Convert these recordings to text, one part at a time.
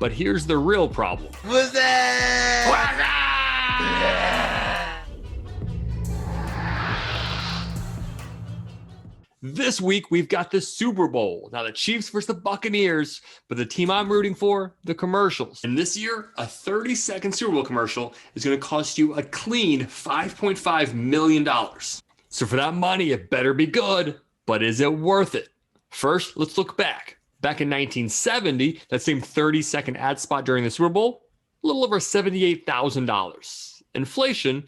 But here's the real problem. What's that? This week, we've got the Super Bowl. Now, the Chiefs versus the Buccaneers, but the team I'm rooting for, the commercials. And this year, a 30-second Super Bowl commercial is going to cost you a clean $5.5 million. So for that money, it better be good, but is it worth it? First, let's look back. Back in 1970, that same 30-second ad spot during the Super Bowl, a little over $78,000. Inflation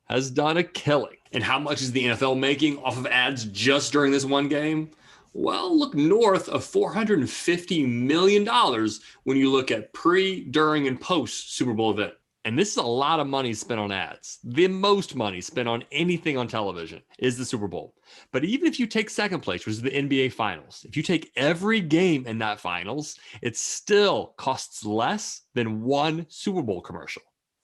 has done a killing. And how much is the NFL making off of ads just during this one game? Well, look north of $450 million when you look at pre, during, and post Super Bowl event. And this is a lot of money spent on ads. The most money spent on anything on television is the Super Bowl. But even if you take second place, which is the NBA Finals, if you take every game in that Finals, it still costs less than one Super Bowl commercial.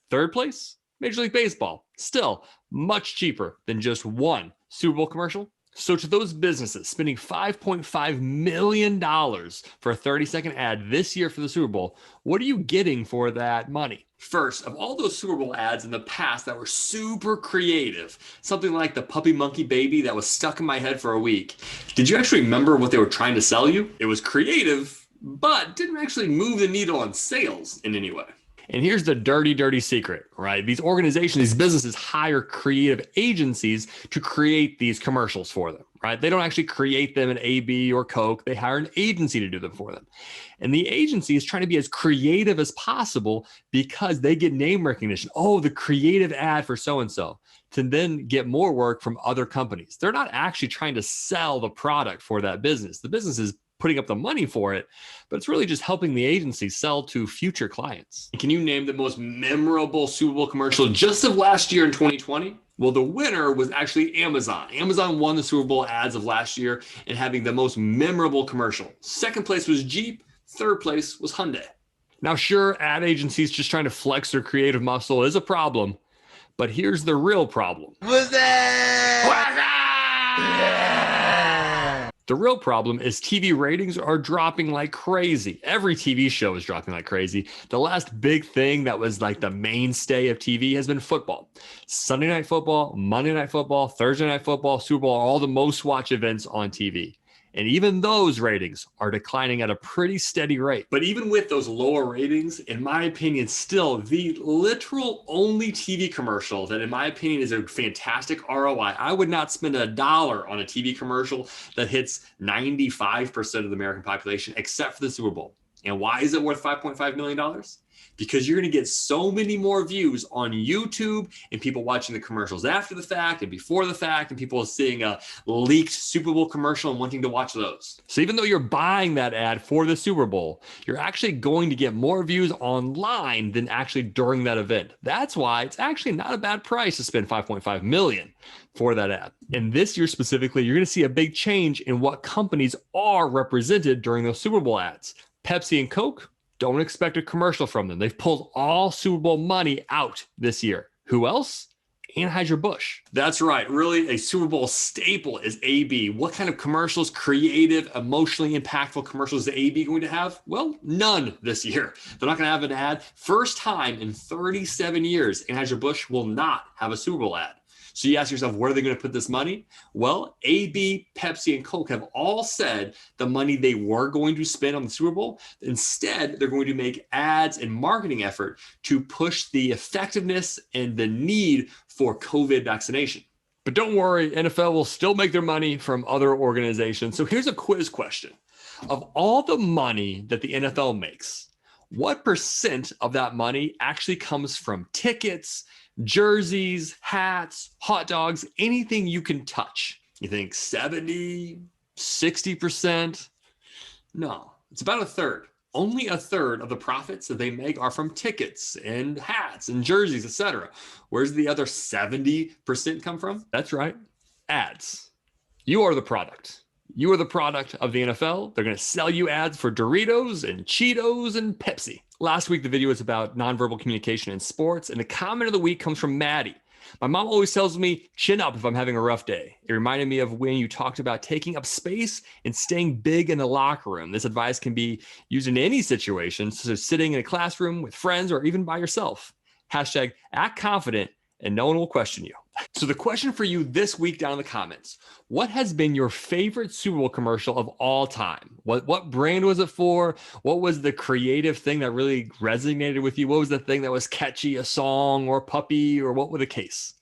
Third place, Major League Baseball, still much cheaper than just one Super Bowl commercial. So to those businesses spending $5.5 million for a 30-second ad this year for the Super Bowl, what are you getting for that money? First, of all those Super Bowl ads in the past that were super creative, something like the puppy monkey baby that was stuck in my head for a week, did you actually remember what they were trying to sell you? It was creative, but didn't actually move the needle on sales in any way. And here's the dirty, dirty secret, right? These organizations, these businesses hire creative agencies to create these commercials for them, right? They don't actually create them in AB or Coke. They hire an agency to do them for them. And the agency is trying to be as creative as possible because they get name recognition. Oh, the creative ad for so-and-so, to then get more work from other companies. They're not actually trying to sell the product for that business. The business is putting up the money for it, but it's really just helping the agency sell to future clients. Can you name the most memorable Super Bowl commercial just of last year in 2020? Well, the winner was actually Amazon. Amazon won the Super Bowl ads of last year and having the most memorable commercial. Second place was Jeep. Third place was Hyundai. Now, sure, ad agencies just trying to flex their creative muscle is a problem, but here's the real problem. What's that? The real problem is TV ratings are dropping like crazy. Every TV show is dropping like crazy. The last big thing that was like the mainstay of TV has been football. Sunday Night Football, Monday Night Football, Thursday Night Football, Super Bowl are all the most watched events on TV. And even those ratings are declining at a pretty steady rate. But even with those lower ratings, in my opinion, still the literal only TV commercial that in my opinion is a fantastic ROI. I would not spend $1 on a TV commercial that hits 95% of the American population except for the Super Bowl. And why is it worth $5.5 million? Because you're going to get so many more views on YouTube and people watching the commercials after the fact and before the fact and people seeing a leaked Super Bowl commercial and wanting to watch those. So even though you're buying that ad for the Super Bowl, you're actually going to get more views online than actually during that event. That's why it's actually not a bad price to spend $5.5 million for that ad. And this year specifically, you're going to see a big change in what companies are represented during those Super Bowl ads. Pepsi and Coke, don't expect a commercial from them. They've pulled all Super Bowl money out this year. Who else? Anheuser-Busch. That's right. Really, a Super Bowl staple is AB. What kind of commercials, creative, emotionally impactful commercials is AB going to have? Well, none this year. They're not going to have an ad. First time in 37 years, Anheuser-Busch will not have a Super Bowl ad. So you ask yourself, where are they going to put this money? Well, AB, Pepsi, and Coke have all said the money they were going to spend on the Super Bowl, instead, they're going to make ads and marketing effort to push the effectiveness and the need for COVID vaccination. But don't worry, NFL will still make their money from other organizations. So here's a quiz question. Of all the money that the NFL makes, what percent of that money actually comes from tickets, jerseys, hats, hot dogs, anything you can touch? You think 70, 60%? No, it's about a third. Only a third of the profits that they make are from tickets and hats and jerseys, etc. Where's the other 70% come from? That's right, ads. You are the product. You are the product of the NFL. They're going to sell you ads for Doritos and Cheetos and Pepsi. Last week, the video was about nonverbal communication in sports, and the comment of the week comes from Maddie. My mom always tells me, chin up if I'm having a rough day. It reminded me of when you talked about taking up space and staying big in the locker room. This advice can be used in any situation, such as sitting in a classroom with friends or even by yourself. Hashtag act confident and no one will question you. So the question for you this week down in the comments, what has been your favorite Super Bowl commercial of all time? What brand was it for? What was the creative thing that really resonated with you? What was the thing that was catchy, a song or puppy, or what were the case?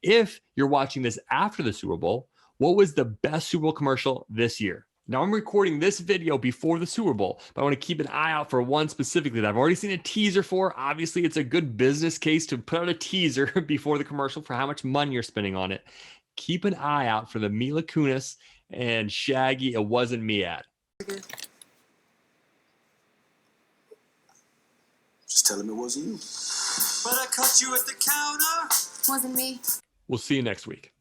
If you're watching this after the Super Bowl, what was the best Super Bowl commercial this year? Now, I'm recording this video before the Super Bowl, but I want to keep an eye out for one specifically that I've already seen a teaser for. Obviously, it's a good business case to put out a teaser before the commercial for how much money you're spending on it. Keep an eye out for the Mila Kunis and Shaggy It Wasn't Me ad. Just tell him it wasn't you. But I caught you at the counter. Wasn't me. We'll see you next week.